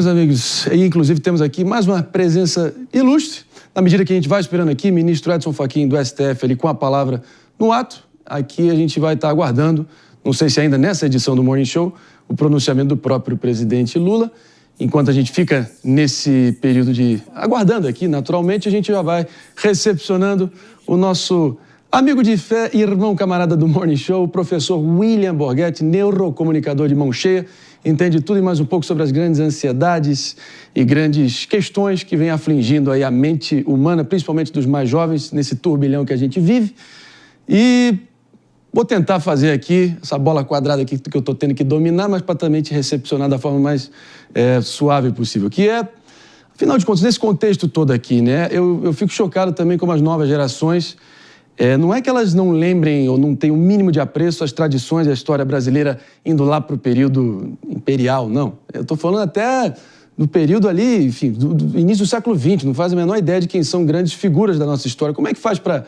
Meus amigos, e inclusive temos aqui mais uma presença ilustre, na medida que a gente vai esperando aqui, ministro Edson Fachin do STF ali com a palavra no ato. Aqui a gente vai estar aguardando, não sei se ainda nessa edição do Morning Show, o pronunciamento do próprio presidente Lula. Enquanto a gente fica nesse período de aguardando aqui, naturalmente, a gente já vai recepcionando o nosso amigo de fé e irmão camarada do Morning Show, o professor William Borghetti, neurocomunicador de mão cheia, entende tudo e mais um pouco sobre as grandes ansiedades e grandes questões que vêm afligindo aí a mente humana, principalmente dos mais jovens, nesse turbilhão que a gente vive. E vou tentar fazer aqui, essa bola quadrada aqui que eu estou tendo que dominar, mas para também te recepcionar da forma mais suave possível, que é, afinal de contas, nesse contexto todo aqui, né, eu fico chocado também com as novas gerações. Não é que elas não lembrem ou não tenham o mínimo de apreço às tradições e à história brasileira indo lá para o período imperial, não. Eu estou falando até do período ali, enfim, do início do século XX, não faz a menor ideia de quem são grandes figuras da nossa história. Como é que faz para...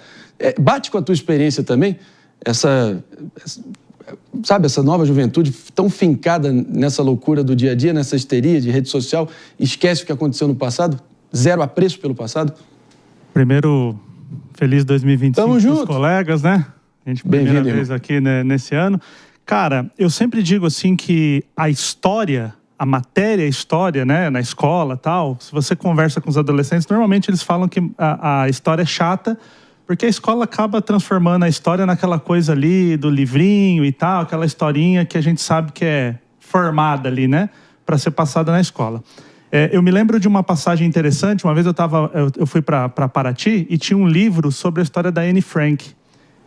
bate com a tua experiência também, essa nova juventude tão fincada nessa loucura do dia a dia, nessa histeria de rede social, esquece o que aconteceu no passado? Zero apreço pelo passado? Primeiro... Feliz 2025 Tamo junto. Pros colegas, né? A gente primeira vez aqui, né, nesse ano. Cara, eu sempre digo assim que a história, a matéria história, né, na escola tal, se você conversa com os adolescentes, normalmente eles falam que a história é chata, porque a escola acaba transformando a história naquela coisa ali do livrinho e tal, aquela historinha que a gente sabe que é formada ali, né, para ser passada na escola. Eu me lembro de uma passagem interessante. Uma vez eu fui para Paraty e tinha um livro sobre a história da Anne Frank.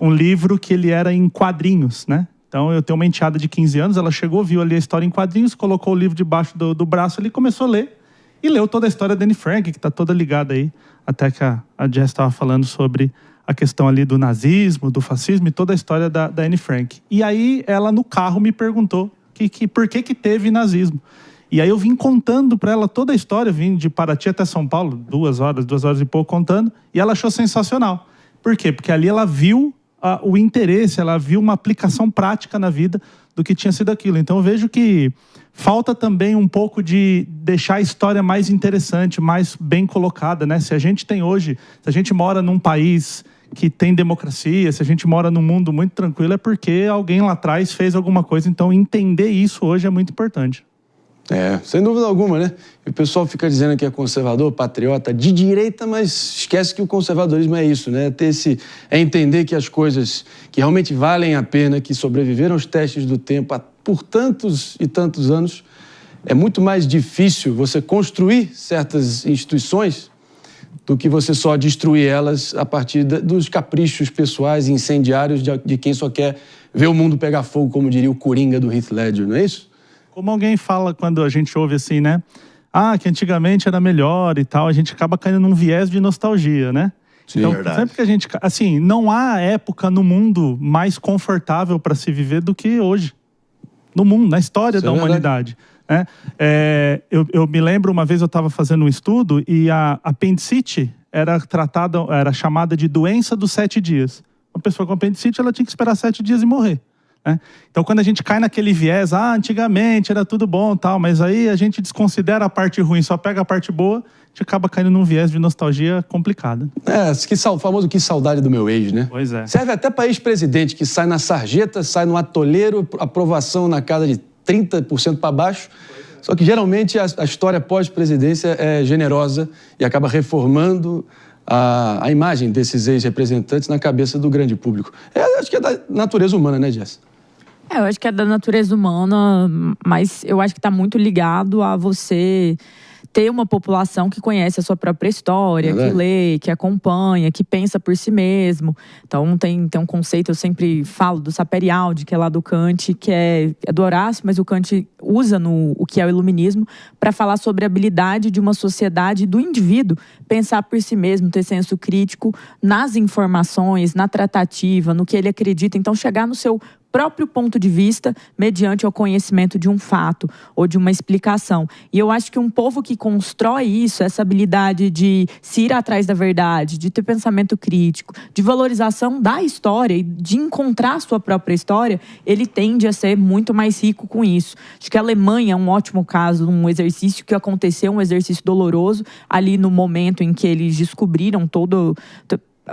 Um livro que ele era em quadrinhos, né? Então eu tenho uma enteada de 15 anos, ela chegou, viu ali a história em quadrinhos, colocou o livro debaixo do braço ali, começou a ler. E leu toda a história da Anne Frank, que está toda ligada aí. Até que a Jess estava falando sobre a questão ali do nazismo, do fascismo e toda a história da Anne Frank. E aí ela no carro me perguntou por que teve nazismo. E aí eu vim contando para ela toda a história, vim de Paraty até São Paulo, 2 horas e pouco contando, e ela achou sensacional. Por quê? Porque ali ela viu o interesse, ela viu uma aplicação prática na vida do que tinha sido aquilo. Então eu vejo que falta também um pouco de deixar a história mais interessante, mais bem colocada, né? Se a gente tem hoje, se a gente mora num país que tem democracia, se a gente mora num mundo muito tranquilo, é porque alguém lá atrás fez alguma coisa. Então entender isso hoje é muito importante. Sem dúvida alguma, né? E o pessoal fica dizendo que é conservador, patriota, de direita, mas esquece que o conservadorismo é isso, né? É entender que as coisas que realmente valem a pena, que sobreviveram aos testes do tempo por tantos e tantos anos, é muito mais difícil você construir certas instituições do que você só destruir elas a partir dos caprichos pessoais e incendiários de quem só quer ver o mundo pegar fogo, como diria o Coringa do Heath Ledger, não é isso? Como alguém fala quando a gente ouve assim, né? Que antigamente era melhor e tal, a gente acaba caindo num viés de nostalgia, né? Sim, então, verdade. sempre que a gente... Assim, não há época no mundo mais confortável para se viver do que hoje. No mundo, na história da humanidade. Né? Eu me lembro, uma vez eu estava fazendo um estudo e a apendicite era chamada de doença dos 7 dias. Uma pessoa com apendicite, ela tinha que esperar 7 dias e morrer. Então, quando a gente cai naquele viés, antigamente era tudo bom, tal, mas aí a gente desconsidera a parte ruim, só pega a parte boa, a gente acaba caindo num viés de nostalgia complicada. O famoso que saudade do meu ex, né? Pois é. Serve até para ex-presidente que sai na sarjeta, sai no atoleiro, aprovação na casa de 30% para baixo. Só que geralmente a história pós-presidência é generosa e acaba reformando a imagem desses ex-representantes na cabeça do grande público. Acho que é da natureza humana, né, Jess? Eu acho que é da natureza humana, mas eu acho que está muito ligado a você ter uma população que conhece a sua própria história, que lê, que acompanha, que pensa por si mesmo. Então tem um conceito, eu sempre falo, do Sapere-Aude, que é lá do Kant, que é do Horácio, mas o Kant usa o que é o iluminismo para falar sobre a habilidade de uma sociedade, do indivíduo, pensar por si mesmo, ter senso crítico nas informações, na tratativa, no que ele acredita. Então chegar no seu próprio ponto de vista mediante o conhecimento de um fato ou de uma explicação. E eu acho que um povo que constrói isso, essa habilidade de se ir atrás da verdade, de ter pensamento crítico, de valorização da história e de encontrar a sua própria história, ele tende a ser muito mais rico com isso. Acho que a Alemanha é um ótimo caso, um exercício que aconteceu, um exercício doloroso, ali no momento em que eles descobriram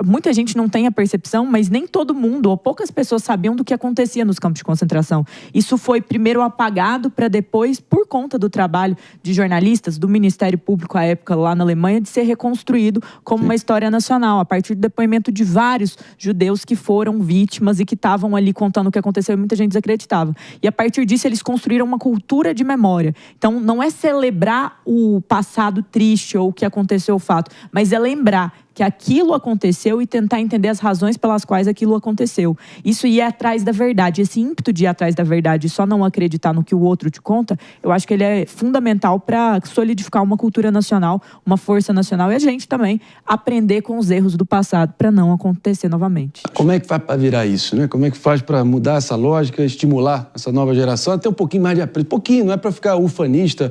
muita gente não tem a percepção, mas nem todo mundo, ou poucas pessoas sabiam do que acontecia nos campos de concentração. Isso foi primeiro apagado para depois, por conta do trabalho de jornalistas, do Ministério Público à época lá na Alemanha, de ser reconstruído como uma história nacional, a partir do depoimento de vários judeus que foram vítimas e que estavam ali contando o que aconteceu e muita gente desacreditava. E a partir disso eles construíram uma cultura de memória. Então não é celebrar o passado triste ou o que aconteceu o fato, mas é lembrar que aquilo aconteceu e tentar entender as razões pelas quais aquilo aconteceu. Isso ir atrás da verdade, esse ímpeto de ir atrás da verdade e só não acreditar no que o outro te conta, eu acho que ele é fundamental para solidificar uma cultura nacional, uma força nacional e a gente também aprender com os erros do passado para não acontecer novamente. Como é que faz para virar isso, né? Como é que faz para mudar essa lógica, estimular essa nova geração, até um pouquinho mais de aprendizagem, pouquinho, não é para ficar ufanista,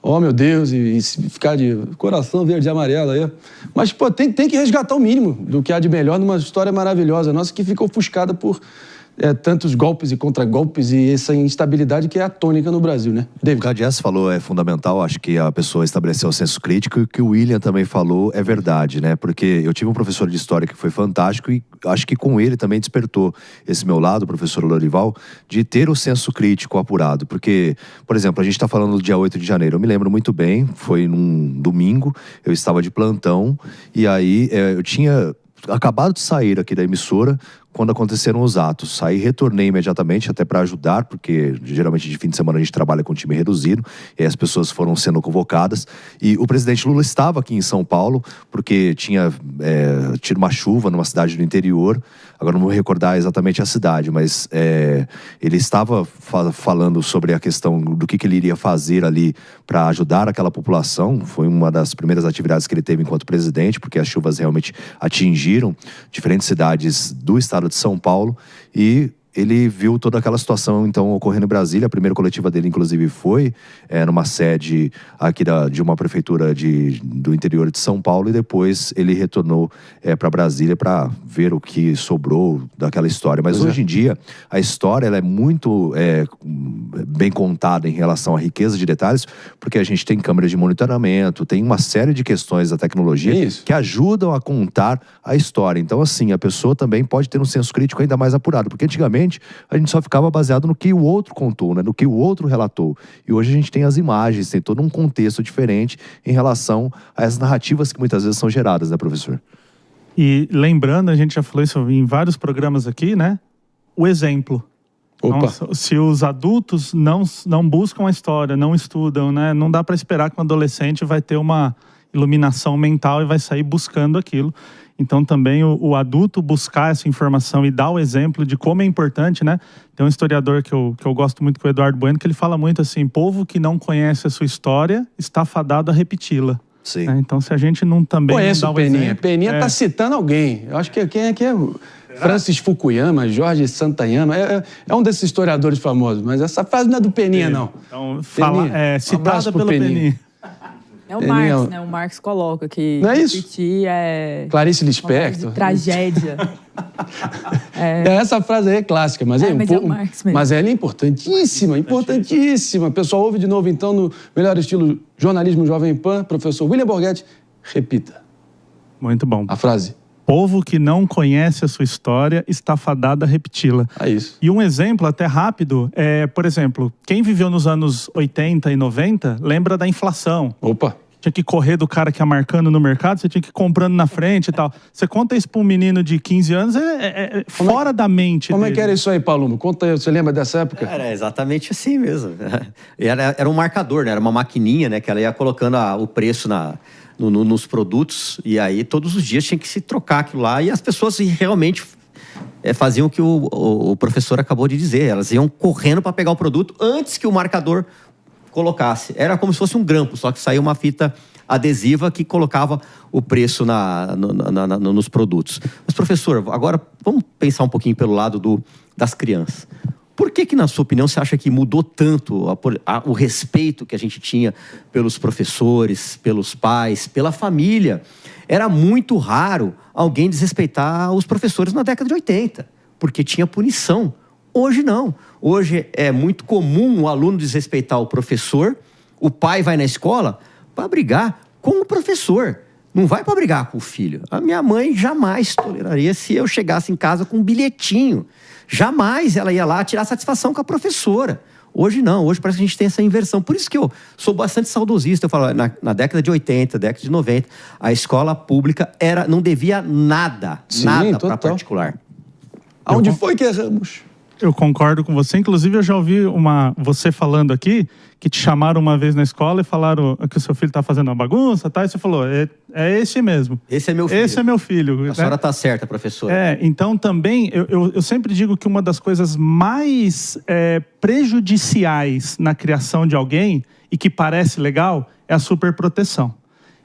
oh, meu Deus, e ficar de coração verde e amarelo aí. Mas, pô, tem que resgatar o mínimo do que há de melhor numa história maravilhosa nossa que fica ofuscada por tantos golpes e contragolpes e essa instabilidade que é a tônica no Brasil, né? David. O que a Jess falou é fundamental, acho que a pessoa estabeleceu o senso crítico e o que o William também falou é verdade, né? Porque eu tive um professor de história que foi fantástico e acho que com ele também despertou esse meu lado, o professor Lorival, de ter o senso crítico apurado. Porque, por exemplo, a gente está falando do dia 8 de janeiro, eu me lembro muito bem, foi num domingo, eu estava de plantão e aí eu tinha acabado de sair aqui da emissora quando aconteceram os atos. Aí retornei imediatamente até para ajudar, porque geralmente de fim de semana a gente trabalha com time reduzido, e aí as pessoas foram sendo convocadas. E o presidente Lula estava aqui em São Paulo, porque tinha tido uma chuva numa cidade do interior. Agora não vou recordar exatamente a cidade, mas ele estava falando sobre a questão do que ele iria fazer ali para ajudar aquela população. Foi uma das primeiras atividades que ele teve enquanto presidente, porque as chuvas realmente atingiram diferentes cidades do estado de São Paulo e ele viu toda aquela situação, então, ocorrendo em Brasília. A primeira coletiva dele, inclusive, foi numa sede aqui de uma prefeitura do interior de São Paulo, e depois ele retornou para Brasília para ver o que sobrou daquela história. Mas hoje em dia, a história ela é muito bem contada em relação à riqueza de detalhes, porque a gente tem câmeras de monitoramento, tem uma série de questões da tecnologia que ajudam a contar a história. Então, assim, a pessoa também pode ter um senso crítico ainda mais apurado, porque antigamente a gente só ficava baseado no que o outro contou, né? No que o outro relatou. E hoje a gente tem as imagens, tem todo um contexto diferente em relação a essas narrativas que muitas vezes são geradas, né, professor? E lembrando, a gente já falou isso em vários programas aqui, né? O exemplo. Então, se os adultos não buscam a história, não estudam, né? Não dá para esperar que um adolescente vai ter uma iluminação mental e vai sair buscando aquilo. Então também o adulto buscar essa informação e dar o exemplo de como é importante, né? Tem um historiador que eu gosto muito, que é o Eduardo Bueno, que ele fala muito assim: povo que não conhece a sua história está fadado a repeti-la. Sim. Então se a gente não também conhece não dá o Peninha. exemplo, Peninha está citando alguém. Eu acho que quem é Francis Fukuyama, Jorge Santayama, é um desses historiadores famosos, mas essa frase não é do Peninha, não. Então citada pelo Peninha. É o Marx, né? O Marx coloca que não é isso? repetir é... Clarice Lispector. Tragédia. Essa frase aí é clássica, mas é o Marx mesmo. Mas ela é importantíssima, importantíssima. Pessoal, ouve de novo então no melhor estilo jornalismo Jovem Pan, professor William Borghetti. Repita. Muito bom. A frase. Povo que não conhece a sua história está fadado a repeti-la. É isso. E um exemplo até rápido por exemplo, quem viveu nos anos 80 e 90 lembra da inflação. Opa! Tinha que correr do cara que ia marcando no mercado, você tinha que ir comprando na frente e tal. Você conta isso para um menino de 15 anos, fora da mente Como dele. é que era isso aí, Paulo? Conta aí, você lembra dessa época? Era exatamente assim mesmo. Era um marcador, né? Era uma maquininha, né? Que ela ia colocando o preço nos produtos, e aí todos os dias tinha que se trocar aquilo lá, e as pessoas realmente faziam o que o professor acabou de dizer, elas iam correndo para pegar o produto antes que o marcador colocasse. Era como se fosse um grampo, só que saía uma fita adesiva que colocava o preço nos produtos. Mas, professor, agora vamos pensar um pouquinho pelo lado das crianças. Por que, na sua opinião, você acha que mudou tanto o respeito que a gente tinha pelos professores, pelos pais, pela família? Era muito raro alguém desrespeitar os professores na década de 80, porque tinha punição. Hoje não. Hoje é muito comum o aluno desrespeitar o professor, o pai vai na escola para brigar com o professor. Não vai para brigar com o filho. A minha mãe jamais toleraria se eu chegasse em casa com um bilhetinho. Jamais ela ia lá tirar satisfação com a professora. Hoje não, hoje parece que a gente tem essa inversão. Por isso que eu sou bastante saudosista. Eu falo, na década de 80, década de 90, a escola pública não devia nada para particular. Aonde foi que erramos? Eu concordo com você. Inclusive, eu já ouvi você falando aqui que te chamaram uma vez na escola e falaram que o seu filho está fazendo uma bagunça, tá? E você falou, é esse mesmo. Esse é meu filho. Esse é meu filho. A senhora está certa, professora. Então também, eu sempre digo que uma das coisas mais prejudiciais na criação de alguém e que parece legal é a superproteção.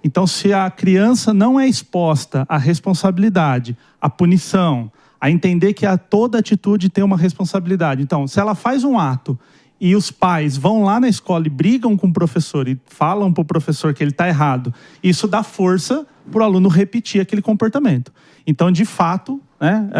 Então, se a criança não é exposta à responsabilidade, à punição, a entender que toda atitude tem uma responsabilidade. Então, se ela faz um ato e os pais vão lá na escola e brigam com o professor e falam para o professor que ele está errado, isso dá força para o aluno repetir aquele comportamento. Então, de fato, né,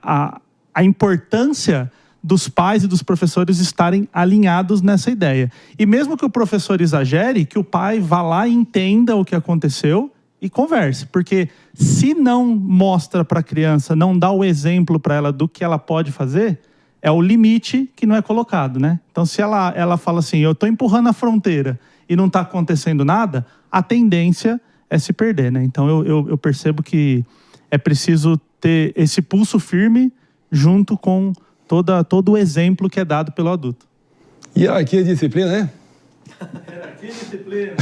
a importância dos pais e dos professores estarem alinhados nessa ideia. E mesmo que o professor exagere, que o pai vá lá e entenda o que aconteceu e converse. Porque se não mostra para a criança, não dá o exemplo para ela do que ela pode fazer, é o limite que não é colocado, né? Então, se ela fala assim, eu estou empurrando a fronteira e não está acontecendo nada, a tendência é se perder, né? Então, eu percebo que é preciso ter esse pulso firme junto com todo o exemplo que é dado pelo adulto. Hierarquia e disciplina, né? Hierarquia e disciplina.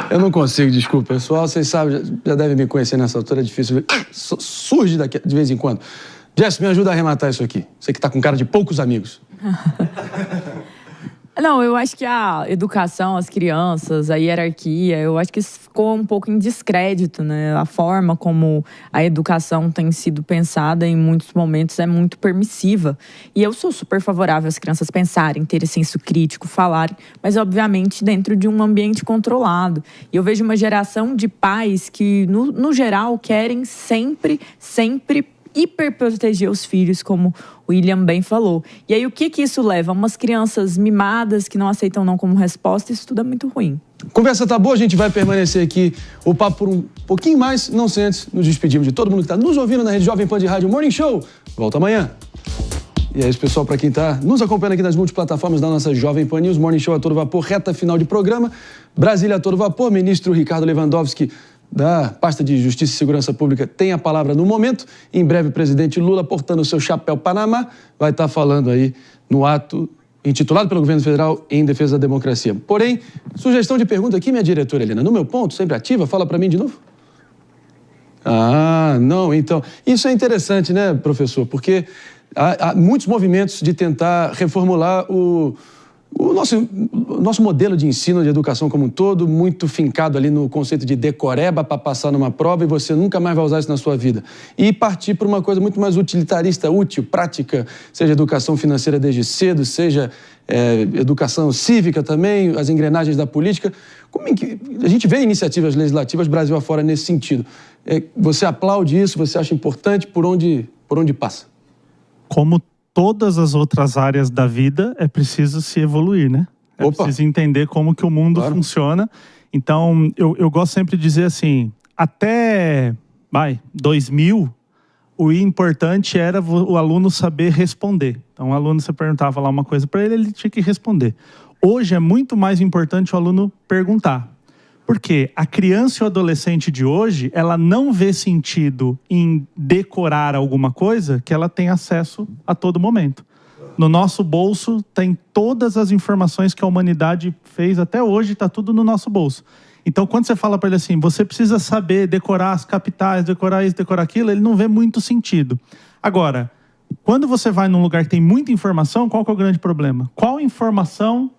Eu não consigo, desculpa, pessoal. Vocês sabem, já devem me conhecer nessa altura, é difícil. Surge de vez em quando. Jess, me ajuda a arrematar isso aqui. Você que tá com cara de poucos amigos. Não, eu acho que a educação, as crianças, a hierarquia, eu acho que isso ficou um pouco em descrédito, né? A forma como a educação tem sido pensada em muitos momentos é muito permissiva. E eu sou super favorável às crianças pensarem, terem senso crítico, falarem, mas obviamente dentro de um ambiente controlado. E eu vejo uma geração de pais que, no geral, querem sempre hiperproteger os filhos, como o William bem falou. E aí, o que isso leva? Umas crianças mimadas que não aceitam não como resposta, isso tudo é muito ruim. Conversa tá boa, a gente vai permanecer aqui o papo por um pouquinho mais, não sem antes nos despedimos de todo mundo que está nos ouvindo na Rede Jovem Pan de Rádio Morning Show. Volta amanhã. E é isso, pessoal, para quem está nos acompanhando aqui nas multiplataformas da nossa Jovem Pan News, Morning Show a todo vapor, reta final de programa, Brasília a todo vapor, ministro Ricardo Lewandowski, da pasta de Justiça e Segurança Pública, tem a palavra no momento. Em breve, o presidente Lula, portando o seu chapéu Panamá, vai estar falando aí no ato intitulado pelo governo federal em defesa da democracia. Porém, sugestão de pergunta aqui, minha diretora Helena, no meu ponto, sempre ativa, fala para mim de novo. Não, então, isso é interessante, né, professor? Porque há muitos movimentos de tentar reformular o nosso modelo de ensino, de educação como um todo, muito fincado ali no conceito de decoreba para passar numa prova e você nunca mais vai usar isso na sua vida. E partir para uma coisa muito mais utilitarista, útil, prática, seja educação financeira desde cedo, seja educação cívica também, as engrenagens da política. Como é que a gente vê iniciativas legislativas Brasil afora nesse sentido? Você aplaude isso? Você acha importante? Por onde passa? Como todas as outras áreas da vida, é preciso se evoluir, né? Preciso entender como que o mundo funciona. Então, eu gosto sempre de dizer assim, até 2000, o importante era o aluno saber responder. Então, o aluno, você perguntava lá uma coisa para ele, ele tinha que responder. Hoje é muito mais importante o aluno perguntar. Porque a criança e o adolescente de hoje, ela não vê sentido em decorar alguma coisa que ela tem acesso a todo momento. No nosso bolso tem todas as informações que a humanidade fez até hoje, está tudo no nosso bolso. Então, quando você fala para ele assim, você precisa saber decorar as capitais, decorar isso, decorar aquilo, ele não vê muito sentido. Agora, quando você vai num lugar que tem muita informação, qual que é o grande problema? Qual informação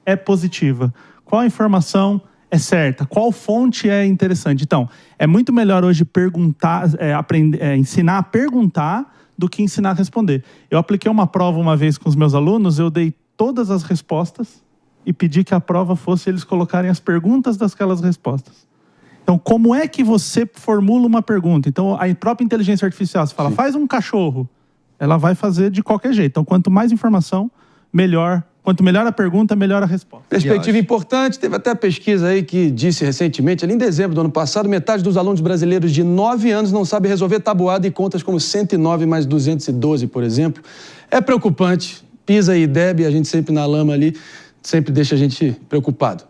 é positiva? Qual informação é certa? Qual fonte é interessante? Então, é muito melhor hoje perguntar, ensinar a perguntar do que ensinar a responder. Eu apliquei uma prova uma vez com os meus alunos, eu dei todas as respostas e pedi que a prova fosse eles colocarem as perguntas daquelas respostas. Então, como é que você formula uma pergunta? Então, a própria inteligência artificial, você fala, faz um cachorro, ela vai fazer de qualquer jeito. Então, quanto mais informação, melhor. Quanto melhor a pergunta, melhor a resposta. Perspectiva importante. Teve até pesquisa aí que disse recentemente, ali em dezembro do ano passado, metade dos alunos brasileiros de 9 anos não sabe resolver tabuada e contas como 109 mais 212, por exemplo. É preocupante. Pisa e Deb, a gente sempre na lama ali, sempre deixa a gente preocupado.